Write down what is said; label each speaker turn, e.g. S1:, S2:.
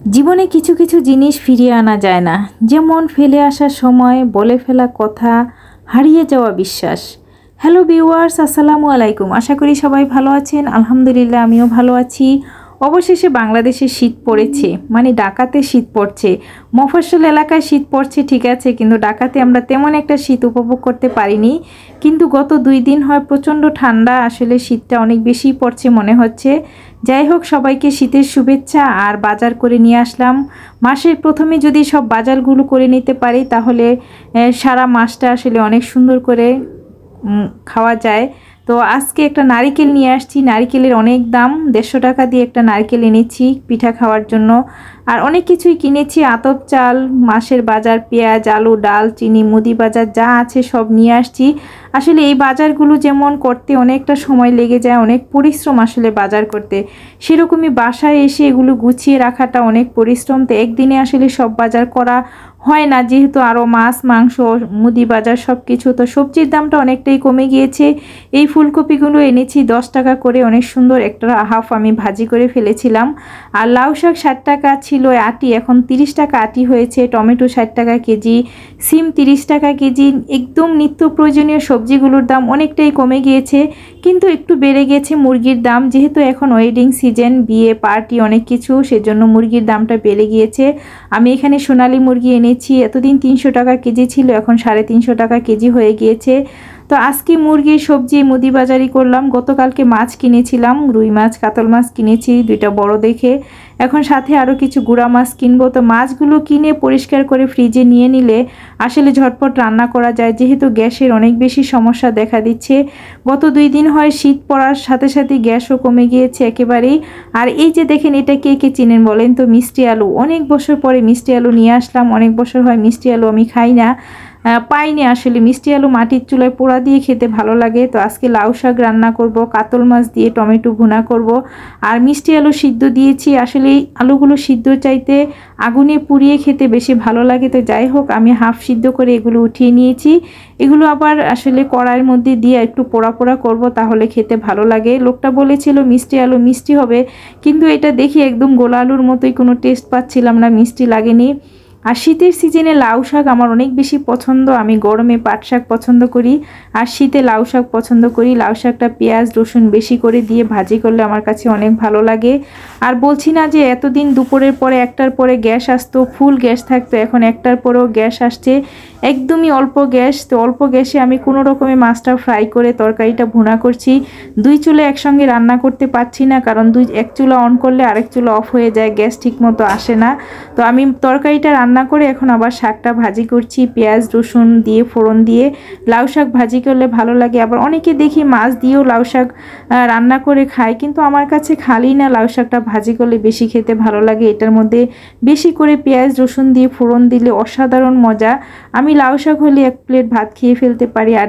S1: জীবনে কিছু কিছু জিনিস ফিরিয়ে আনা যায় না, যেমন ফেলে আসার সময়, বলে ফেলা কথা, হারিয়ে যাওয়া বিশ্বাস। হ্যালো ভিউয়ার্স, আসসালামু আলাইকুম। আশা করি সবাই ভালো আছেন। আলহামদুলিল্লাহ, আমিও ভালো আছি। অবশেষে বাংলাদেশে শীত পড়েছে, মানে ঢাকাতে শীত পড়ছে। মফস্বল এলাকায় শীত পড়ছে ঠিক আছে, কিন্তু ঢাকাতে আমরা তেমন একটা শীত উপভোগ করতে পারিনি। কিন্তু গত 2 দিন হয় প্রচণ্ড ঠান্ডা, আসলে শীতটা অনেক বেশি পড়ছে মনে হচ্ছে। যাই হোক, সবাইকে শীতের শুভেচ্ছা। আর বাজার করে নিয়ে আসলাম। মাসের প্রথমে যদি সব বাজারগুলো করে নিতে পারি তাহলে সারা মাসটা আসলে অনেক সুন্দর করে খাওয়া যায়। তো আজকে একটা নারিকেল নিয়ে আসছি। নারিকেলের অনেক দাম, 150 টাকা দিয়ে একটা নারকেল এনেছি পিঠা খাওয়ার জন্য। আর অনেক কিছুই কিনেছি, আতপ চাল, মাসের বাজার, পেঁয়াজ, আলু, ডাল, চিনি, মুদি বাজার যা আছে সব নিয়ে আসছি। আসলে এই বাজারগুলো যেমন করতে অনেকটা সময় লেগে যায়, অনেক পরিশ্রম আসলে বাজার করতে, সেরকমই বাসায় এসে এগুলো গুছিয়ে রাখাটা অনেক পরিশ্রম। তো একদিনে আসলে সব বাজার করা হয় না, যেহেতু আরও মাছ, মাংস, মুদি বাজার সব কিছু। তো সবজির দামটা অনেকটাই কমে গিয়েছে। এই ফুলকপিগুলো এনেছি 10 টাকা করে, অনেক সুন্দর একটা হাফ আমি ভাজি করে ফেলেছিলাম। আর লাউ শাক 60 টাকা ছিল আটি, এখন 30 টাকা আটি হয়েছে। টমেটো 60 টাকা কেজি, সিম 30 টাকা কেজি। একদম নিত্য প্রয়োজনীয় সবজিগুলোর দাম অনেকটাই কমে গিয়েছে, কিন্তু একটু বেড়ে গেছে মুরগির দাম, যেহেতু এখন ওয়েডিং সিজন, বিয়ে পার্টি অনেক কিছু, সেজন্য মুরগির দামটা বেড়ে গিয়েছে। আমি এখানে সোনালী মুরগি এনেছি, এতদিন 300 টাকা কেজি ছিল, এখন 350 টাকা কেজি হয়ে গিয়েছে। তো আজকে মুরগির সবজি মুদি বাজারি করলাম। গতকালকে মাছ কিনেছিলাম, রুই মাছ, কাতল মাছ কিনেছি 2টা বড় দেখে। এখন সাথে আরও কিছু গুঁড়া মাছ কিনবো। তো মাছগুলো কিনে পরিষ্কার করে ফ্রিজে নিয়ে নিলে আসলে ঝটপট রান্না করা যায়, যেহেতু গ্যাসের অনেক বেশি সমস্যা দেখা দিচ্ছে। গত 2 দিন হয় শীত পড়ার সাথে সাথে গ্যাসও কমে গিয়েছে একেবারেই। আর এই যে দেখেন, এটা কে কে চিনেন বলেন তো? মিষ্টি আলু। অনেক বছর পরে মিষ্টি আলু নিয়ে আসলাম। অনেক বছর হয় মিষ্টি আলু আমি খাই না, পাইনি আসলে। মিষ্টি আলু মাটির চুলায় পোড়া দিয়ে খেতে ভালো লাগে। তো আজকে লাউ শাক রান্না করব, কাতল মাছ দিয়ে টমেটো ভুনা করব, আর মিষ্টি আলু সিদ্ধ দিয়েছি। আসলে এই আলুগুলো সিদ্ধ চাইতে আগুনে পুড়িয়ে খেতে বেশি ভালো লাগে। তো যাই হোক, আমি হাফ সিদ্ধ করে এগুলো উঠিয়ে নিয়েছি। এগুলো আবার আসলে কড়াইয়ের মধ্যে দিয়ে একটু পোড়া পোড়া করব, তাহলে খেতে ভালো লাগে। লোকটা বলেছিল মিষ্টি আলু মিষ্টি হবে, কিন্তু এটা দেখি একদম গোলা আলুর মতোই, কোনো টেস্ট পাচ্ছিলাম না, মিষ্টি লাগেনি। আর শীতের সিজনে লাউ শাক আমার অনেক বেশি পছন্দ। আমি গরমে পাট শাক পছন্দ করি, আর শীতে লাউ শাক পছন্দ করি। লাউ শাকটা পেঁয়াজ রসুন বেশি করে দিয়ে ভাজি করলে আমার কাছে অনেক ভালো লাগে। আর বলছি না যে এতদিন দুপুরের পরে 1টার পরে গ্যাস আসতো, ফুল গ্যাস থাকতো, এখন 1টার পরেও গ্যাস আসছে, একদমই অল্প গ্যাস। তো অল্প গ্যাসে আমি কোনো রকমে মাছটা ফ্রাই করে তরকারিটা ভুনা করছি। 2 চুলে একসঙ্গে রান্না করতে পারছি না, কারণ এক চুলা অন করলে আরেক চুলা অফ হয়ে যায়, গ্যাস ঠিক মতো আসে না। তো আমি তরকারিটা রান্না করে এখন আবার শাকটা ভাজি করছি, পেঁয়াজ রসুন দিয়ে ফোড়ন দিয়ে। লাউ শাক ভাজি করলে ভালো লাগে। আবার অনেকে দেখি মাছ দিয়েও লাউ শাক রান্না করে খায়, কিন্তু আমার কাছে খালি না, লাউ শাকটা ভাজি করলে বেশি খেতে ভালো লাগে। এটার মধ্যে বেশি করে পেঁয়াজ রসুন দিয়ে ফোড়ন দিলে অসাধারণ মজা। আমি লাউ শাক হলে 1 প্লেট ভাত খেয়ে ফেলতে পারি। আর